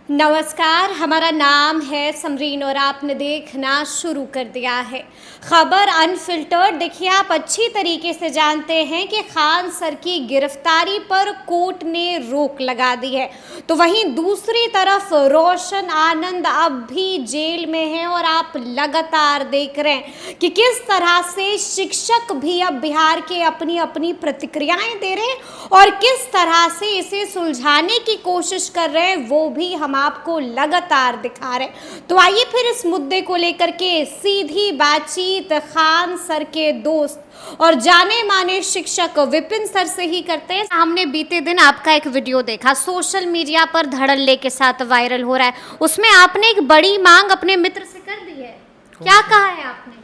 नमस्कार, हमारा नाम है समरीन और आपने देखना शुरू कर दिया है खबर अनफिल्टर्ड। देखिए, आप अच्छी तरीके से जानते हैं कि खान सर की गिरफ्तारी पर कोर्ट ने रोक लगा दी है, तो वहीं दूसरी तरफ रोशन आनंद अब भी जेल में है और आप लगातार देख रहे हैं कि किस तरह से शिक्षक भी अब बिहार के अपनी अपनी प्रतिक्रियाएं दे रहे हैं और किस तरह से इसे सुलझाने की कोशिश कर रहे हैं, वो भी हम आपको लगातार दिखा रहे हैं। तो आइए फिर इस मुद्दे को लेकर के सीधी बातचीत खान सर के दोस्त और जाने माने शिक्षक विपिन सर से ही करते हैं। हमने बीते दिन आपका एक वीडियो देखा, सोशल मीडिया पर धड़ल्ले के साथ वायरल हो रहा है। उसमें आपने एक बड़ी मांग अपने मित्र से कर दी है, क्या कहा है आपने?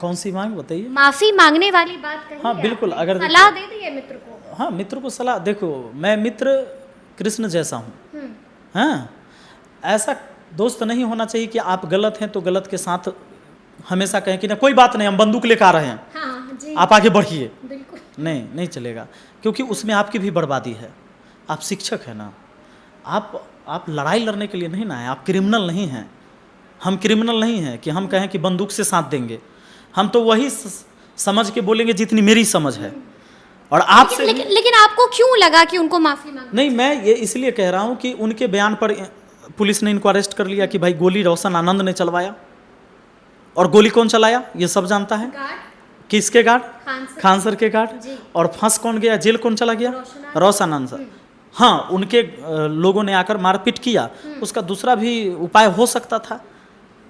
कौन सी मांग बताइए? माफी मांगने वाली बात कही। हाँ बिल्कुल, अगर सलाह दे दी है मित्र को। हाँ, मित्र को सलाह, देखो मैं मित्र कृष्ण जैसा हूँ। हाँ, ऐसा दोस्त नहीं होना चाहिए कि आप गलत हैं तो गलत के साथ हमेशा कहें कि ना कोई बात नहीं, हम बंदूक लेकर आ रहे हैं, हाँ, जी। आप आगे बढ़िए। बिल्कुल नहीं चलेगा, क्योंकि उसमें आपकी भी बर्बादी है। आप शिक्षक हैं ना, आप लड़ाई लड़ने के लिए नहीं ना है, आप क्रिमिनल नहीं हैं। हम क्रिमिनल नहीं हैं कि हम कहें कि बंदूक से साथ देंगे। हम तो वही समझ के बोलेंगे जितनी मेरी समझ है। और आपसे लेकिन आपको क्यों लगा कि उनको माफी मांगनी? नहीं, मैं ये इसलिए कह रहा हूँ कि उनके बयान पर पुलिस ने इनको अरेस्ट कर लिया कि भाई गोली रोशन आनंद ने चलवाया, और गोली कौन चलाया ये सब जानता है। किसके गार्ड? खान सर के गार्ड। और फंस कौन गया, जेल कौन चला गया? रोशन आनंद सर। हाँ, उनके लोगों ने आकर मारपीट किया। उसका दूसरा भी उपाय हो सकता था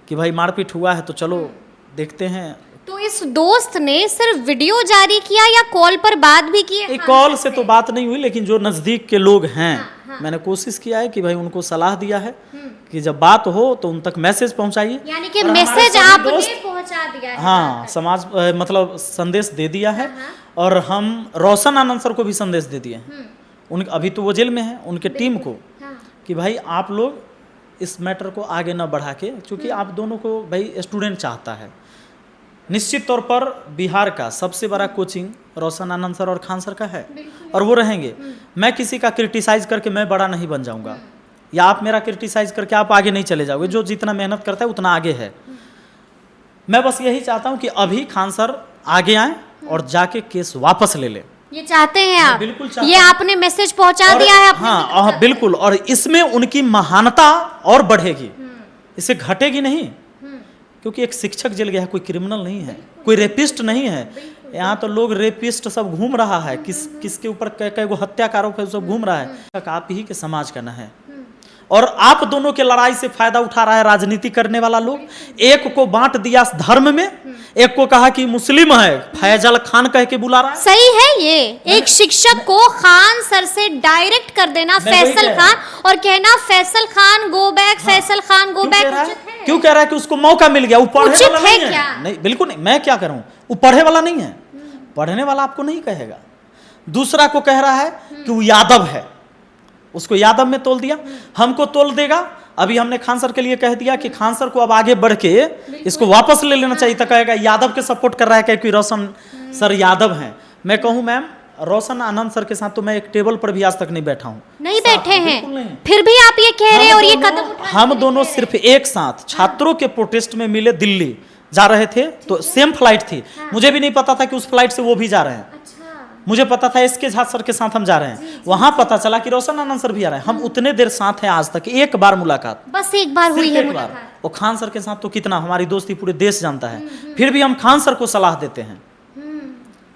कि भाई मारपीट हुआ है तो चलो देखते हैं। तो इस दोस्त ने सिर्फ वीडियो जारी किया या कॉल पर बात भी की है? कॉल से तो बात नहीं हुई, लेकिन जो नज़दीक के लोग हैं, मैंने कोशिश किया है कि भाई उनको सलाह दिया है कि जब बात हो तो उन तक मैसेज पहुंचाइए। यानी कि मैसेज आपने पहुंचा दिया है। हाँ, समाज मतलब संदेश दे दिया है। और हम रोशन आनंद सर को भी संदेश दे दिए हैं, उन अभी तो वो जेल में है, उनके टीम को, कि भाई आप लोग इस मैटर को आगे न बढ़ा के, क्योंकि आप दोनों को भाई स्टूडेंट चाहता है। निश्चित तौर पर बिहार का सबसे बड़ा कोचिंग रोशन आनंद सर और खान सर का है, और वो रहेंगे। मैं किसी का क्रिटिसाइज करके मैं बड़ा नहीं बन जाऊंगा, या आप मेरा क्रिटिसाइज करके आप आगे नहीं चले जाओगे। जो जितना मेहनत करता है उतना आगे है। मैं बस यही चाहता हूं कि अभी खान सर आगे आए और जाके केस वापस ले लें। ये चाहते हैं आप? बिल्कुल, ये आपने मैसेज पहुंचा दिया है अपने? हाँ बिल्कुल, और इसमें उनकी महानता और बढ़ेगी, इससे घटेगी नहीं। क्योंकि एक शिक्षक जेल गया है, कोई क्रिमिनल नहीं है, कोई रेपिस्ट नहीं है। यहाँ तो लोग रेपिस्ट सब घूम रहा है, किसके ऊपर कई वो हत्या का आरोप है, सब घूम रहा है। आप ही के समाज का न है, और आप दोनों के लड़ाई से फायदा उठा रहा है राजनीति करने वाला लोग। एक को बांट दिया धर्म में, एक को कहा कि मुस्लिम है, फैजल खान कह के बुला रहा है। सही है ये? एक शिक्षक को खान सर से डायरेक्ट कर देना फैसल खान, और कहना Faisal Khan go back, Faisal Khan go back. क्यों कह रहा है कि उसको मौका मिल गया? वो पढ़ने वाला नहीं है। नहीं, बिल्कुल नहीं। मैं क्या करूं, वो पढ़े वाला नहीं है। पढ़ने वाला आपको नहीं कहेगा। दूसरा को कह रहा है कि वो यादव है, उसको यादव में तोल दिया, हमको तोल देगा। अभी हमने खान सर के लिए कह दिया कि खान सर को अब आगे बढ़ के इसको वापस ले लेना चाहिए, तो कहेगा यादव के सपोर्ट कर रहा है क्योंकि रोशन सर यादव हैं। मैं कहूं मैम, रोशन आनंद सर के साथ तो मैं एक टेबल पर भी आज तक नहीं बैठा हूं। नहीं बैठे हैं, फिर भी आप ये कह रहे हैं और ये कदम हम दोनों सिर्फ एक साथ छात्रों के प्रोटेस्ट में मिले, दिल्ली जा रहे थे, तो सेम फ्लाइट थी। मुझे भी नहीं पता था कि उस फ्लाइट से वो भी जा रहे हैं। मुझे पता था इसके झा सर के साथ हम जा रहे हैं। वहां पता चला कि रोशन आनंद सर भी आ रहे हैं। हम उतने देर साथ हैं, आज तक एक बार मुलाकात, बस एक बार हुई है मुलाकात। और खान सर के साथ तो कितना हमारी दोस्ती पूरे देश जानता है। फिर भी हम खान सर को सलाह देते हैं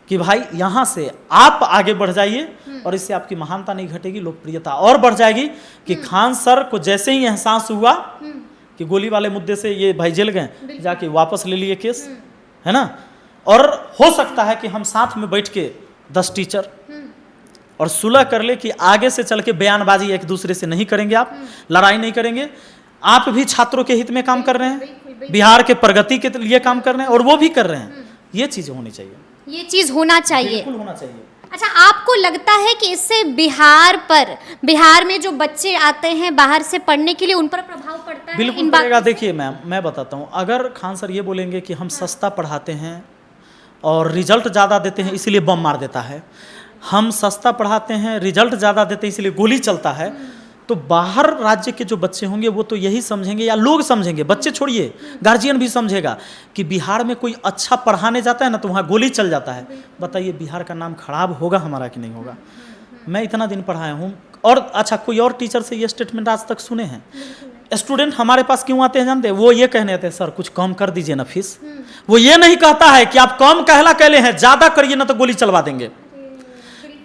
कि भाई यहाँ से आप आगे बढ़ जाइए, और इससे आपकी महानता नहीं घटेगी, लोकप्रियता और बढ़ जाएगी। कि खान सर को जैसे ही एहसास हुआ कि गोली वाले मुद्दे से ये भाई जेल गए, जाके वापस ले लिए केस, है ना। और हो सकता है कि हम साथ में बैठ के 10 टीचर और सुलह कर ले कि आगे से चल के बयानबाजी एक दूसरे से नहीं करेंगे, आप लड़ाई नहीं करेंगे। आप भी छात्रों के हित में काम कर रहे हैं, बिहार के प्रगति के लिए काम कर रहे हैं, और वो भी कर रहे हैं। ये चीज होनी चाहिए, ये चीज होना चाहिए, बिल्कुल होना चाहिए। अच्छा, आपको लगता है कि इससे बिहार में जो बच्चे आते हैं बाहर से पढ़ने के लिए, उन पर प्रभाव पड़ता है? बिल्कुल पड़ेगा। देखिए मैम, मैं बताता हूँ, अगर खान सर ये बोलेंगे कि हम सस्ता पढ़ाते हैं और रिजल्ट ज़्यादा देते हैं इसलिए बम मार देता है, हम सस्ता पढ़ाते हैं रिजल्ट ज़्यादा देते हैं इसलिए गोली चलता है, तो बाहर राज्य के जो बच्चे होंगे वो तो यही समझेंगे, या लोग समझेंगे, बच्चे छोड़िए, गार्जियन भी समझेगा कि बिहार में कोई अच्छा पढ़ाने जाता है ना तो वहाँ गोली चल जाता है। बताइए बिहार का नाम खराब होगा हमारा कि नहीं होगा? मैं इतना दिन पढ़ाया हूँ। और अच्छा, कोई और टीचर से ये स्टेटमेंट आज तक सुने हैं? स्टूडेंट हमारे पास क्यों आते हैं जानते हैं? वो ये कहने आते हैं सर कुछ कम कर दीजिए ना फीस। वो ये नहीं कहता है कि आप कम कहला कहले हैं, ज्यादा करिए ना तो गोली चलवा देंगे।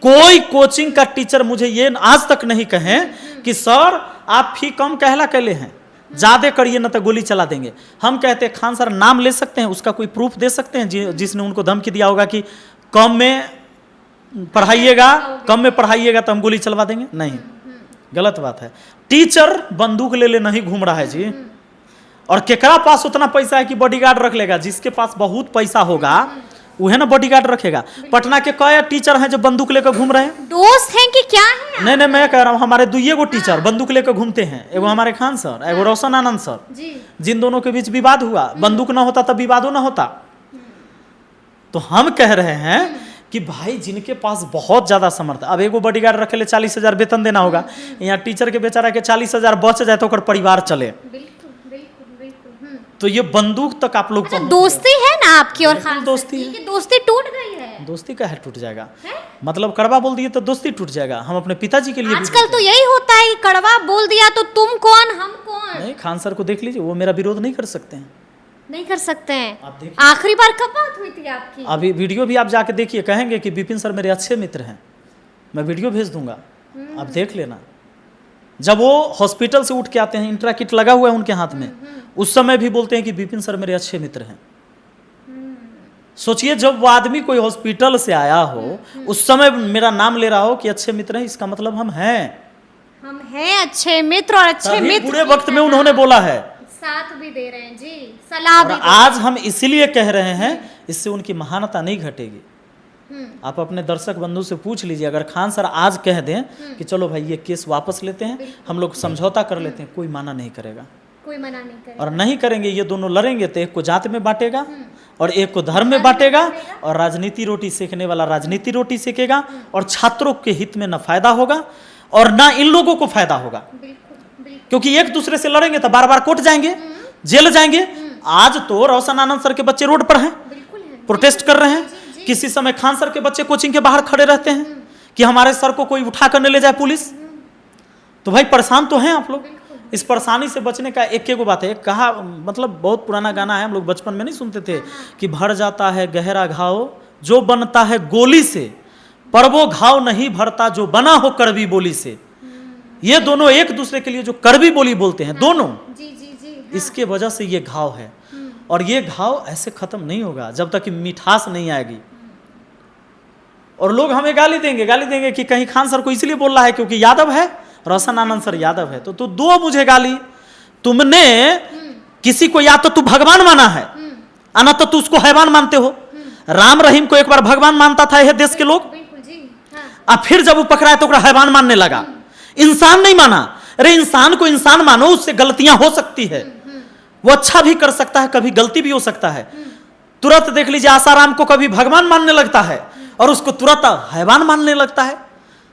कोई कोचिंग का टीचर मुझे ये आज तक नहीं कहे कि सर आप फी कम कहला कहले हैं, ज्यादा करिए ना तो गोली चला देंगे। हम कहते हैं खान सर नाम ले सकते हैं, उसका कोई प्रूफ दे सकते हैं जिसने उनको धमकी दिया होगा कि कम में पढ़ाइएगा तो हम गोली चलवा देंगे? नहीं, गलत बात है। टीचर बंदूक ले नहीं घूम रहा है जी। और केकरा पास उतना पैसा है कि बॉडीगार्ड रख लेगा? जिसके पास बहुत पैसा होगा वो है ना बॉडीगार्ड रखेगा। पटना के कई टीचर हैं जो बंदूक लेकर घूम रहे हैं। दोस्त हैं कि क्या है? नहीं, मैं कह रहा हूँ हमारे दुइये गो टीचर बंदूक लेकर घूमते हैं। एगो हमारे खान सर, एगो रोशन आनंद सर जी। जिन दोनों के बीच विवाद हुआ, बंदूक ना होता तब विवादों ना होता। तो हम कह रहे हैं कि भाई जिनके पास बहुत ज्यादा समर्थ, अब एगो बॉडीगार्ड रखे ले 40,000 वेतन देना होगा, यहाँ टीचर के बेचारा के 40,000 बच जाए तो ओकर परिवार चले। तो ये बंदूक तक आप लोग दोस्ती है ना आपकी और खान दोस्ती की, दोस्ती टूट गई है। दोस्ती का है टूट जाएगा मतलब कड़वा बोल दिए तो दोस्ती टूट जाएगा। हम अपने पिताजी के लिए आजकल तो यही होता है कि कड़वा बोल दिया तो तुम कौन हम कौन। नहीं, खान सर को देख लीजिए, वो मेरा विरोध नहीं कर सकते हैं। नहीं कर सकते हैं। आप देखिए, आखिरी बार कब बात हुई थी आपकी? अभी वीडियो भी आप जाके देखिए, कहेंगे कि विपिन सर मेरे अच्छे मित्र हैं। मैं वीडियो भेज दूंगा, आप देख लेना। जब वो हॉस्पिटल से उठ के आते हैं, इंट्रा किट लगा हुआ है उनके हाथ में, उस समय भी बोलते हैं कि विपिन सर मेरे अच्छे मित्र हैं। सोचिए, जब वो आदमी कोई हॉस्पिटल से आया हो उस समय मेरा नाम ले रहा हो कि अच्छे मित्र हैं, इसका मतलब हम हैं अच्छे मित्र। और अच्छे मित्र पूरे वक्त में उन्होंने बोला है, साथ भी दे रहे हैं जी, सलाह भी। आज हम इसीलिए कह रहे हैं, इससे उनकी महानता नहीं घटेगी। आप अपने दर्शक बंधु से पूछ लीजिए, अगर खान सर आज कह दें कि चलो भाई ये केस वापस लेते हैं, हम लोग समझौता कर लेते हैं, कोई माना नहीं करेगा, कोई मना नहीं करेगा। और नहीं करेंगे। ये दोनों लड़ेंगे तो एक को जात में बांटेगा और एक को धर्म में बांटेगा, और राजनीति रोटी सेकने वाला राजनीति रोटी सेकेगा, और छात्रों के हित में न फायदा होगा और ना इन लोगों को फायदा होगा। क्योंकि एक दूसरे से लड़ेंगे तो बार बार कोर्ट जाएंगे, जेल जाएंगे। आज तो रोशन आनंद सर के बच्चे रोड पर हैं, प्रोटेस्ट कर रहे हैं। किसी समय खान सर के बच्चे कोचिंग के बाहर खड़े रहते हैं कि हमारे सर को कोई उठा कर ले जाए पुलिस। तो भाई परेशान तो हैं आप लोग। इस परेशानी से बचने का एक बात है, कहा मतलब बहुत पुराना गाना है, हम लोग बचपन में नहीं सुनते थे कि भर जाता है गहरा घाव जो बनता है गोली से, पर वो घाव नहीं भरता जो बना हो कड़वी बोली से। ये दोनों एक दूसरे के लिए जो कड़वी बोली बोलते हैं दोनों, इसके वजह से ये घाव है। और ये घाव ऐसे खत्म नहीं होगा जब तक कि मिठास नहीं आएगी। और लोग हमें गाली देंगे कि कहीं खान सर को इसलिए बोल रहा है क्योंकि यादव है, रोशन आनंद सर यादव है, तो दो मुझे गाली। तुमने किसी को या तो तू भगवान माना है, ना तो तू उसको हैवान मानते हो। राम रहीम को एक बार भगवान मानता था यह देश के लोग, अब फिर जब वो पकड़ा है तो हैवान मानने लगा, इंसान नहीं माना। अरे इंसान को इंसान मानो, उससे गलतियां हो सकती है, वो अच्छा भी कर सकता है, कभी गलती भी हो सकता है। तुरंत देख लीजिए आसाराम को कभी भगवान मानने लगता है और उसको तुरंत हैवान मानने लगता है।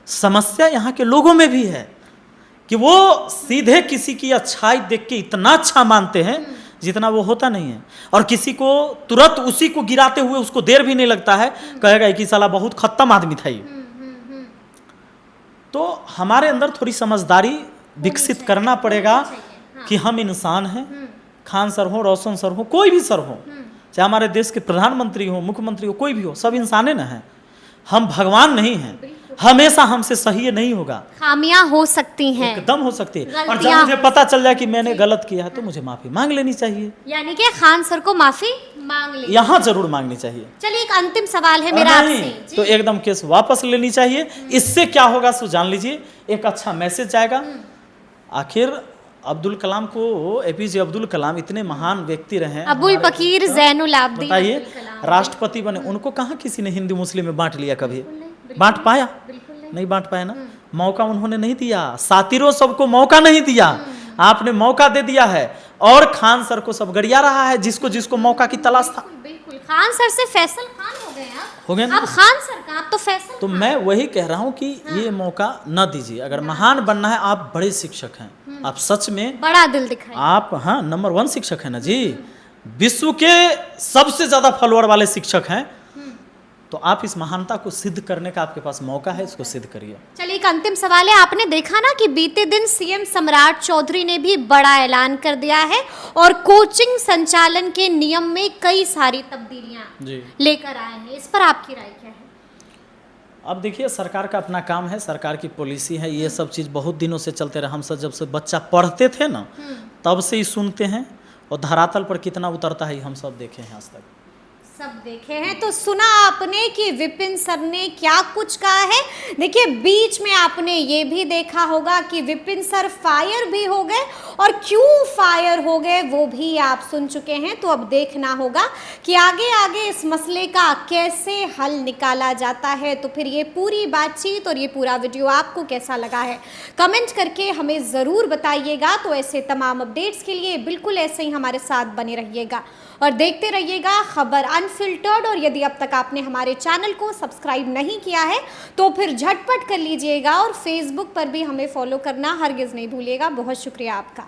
समस्या यहाँ के लोगों में भी है कि वो सीधे किसी की अच्छाई देख के इतना अच्छा मानते हैं जितना वो होता नहीं है, और किसी को तुरंत उसी को गिराते हुए उसको देर भी नहीं लगता है, कहेगा कि साला बहुत खत्म आदमी था ये। तो हमारे अंदर थोड़ी समझदारी विकसित करना पड़ेगा कि हम इंसान हैं। खान सर हो, रोशन सर हो, कोई भी सर हो, चाहे हमारे देश के प्रधानमंत्री हो, मुख्यमंत्री हो, कोई भी हो, सब इंसाने न हैं। हम भगवान नहीं हैं। हमेशा हमसे सही नहीं होगा, खामियां हो सकती हैं, एकदम हो सकती है। और जब मुझे पता चल जाए कि मैंने गलत किया है तो मुझे माफी मांग लेनी चाहिए। यानी कि खान सर को माफी मांग लेनी, यहाँ जरूर मांगनी चाहिए। चलिए एक अंतिम सवाल है मेरा आपसे, तो एकदम केस वापस लेनी चाहिए। इससे क्या होगा सो जान लीजिए, एक अच्छा मैसेज जाएगा। आखिर अब्दुल कलाम को, एपीजे अब्दुल कलाम इतने महान व्यक्ति रहे, अबुल फकीर जैनुल आबदीन, बताइए राष्ट्रपति बने, उनको कहाँ किसी ने हिंदू मुस्लिम में बांट लिया? कभी बांट पाया? नहीं बांट पाया ना। मौका उन्होंने नहीं दिया, सातिरों सबको मौका नहीं दिया, आपने मौका दे दिया है। और खान सर को सब गरिया रहा है, जिसको जिसको मौका की तलाश था। बिल्कुल खान सर से फैसल खान हो गए आप। हो गए ना? अब खान सर का आप तो फैसल तो मैं वही कह रहा हूँ कि ये मौका न दीजिए। अगर महान बनना है, आप बड़े शिक्षक हैं, आप सच में बड़ा दिल दिखाई। आप हाँ नंबर 1 शिक्षक है ना जी, विश्व के सबसे ज्यादा फॉलोअर वाले शिक्षक हैं, तो आप इस महानता को सिद्ध करने का आपके पास मौका है, इसको सिद्ध करिए। चलिए एक अंतिम सवाल है, आपने देखा ना कि बीते दिन सीएम सम्राट चौधरी ने भी बड़ा ऐलान कर दिया है और कोचिंग संचालन के नियम में कई सारी तब्दीलियां जी लेकर आए हैं, इस पर आपकी राय क्या है? अब देखिए, सरकार का अपना काम है, सरकार की पॉलिसी है, ये सब चीज़ बहुत दिनों से चलते रहा। हम सब जब से बच्चा पढ़ते थे ना, तब से ही सुनते हैं, और धरातल पर कितना उतरता है हम सब देखे हैं, आज तक सब देखे हैं। तो सुना आपने कि विपिन सर ने क्या कुछ कहा है। देखिए, बीच में आपने ये भी देखा होगा कि विपिन सर फायर भी हो गए, और क्यों फायर हो गए वो भी आप सुन चुके हैं। तो अब देखना होगा कि आगे आगे इस मसले का कैसे हल निकाला जाता है। तो फिर ये पूरी बातचीत और ये पूरा वीडियो आपको कैसा लगा है, कमेंट करके हमें ज़रूर बताइएगा। तो ऐसे तमाम अपडेट्स के लिए बिल्कुल ऐसे ही हमारे साथ बने रहिएगा और देखते रहिएगा खबर अनफिल्टर्ड। और यदि अब तक आपने हमारे चैनल को सब्सक्राइब नहीं किया है तो फिर झटपट कर लीजिएगा, और फेसबुक पर भी हमें फॉलो करना हरगिज़ नहीं भूलिएगा। बहुत शुक्रिया आपका।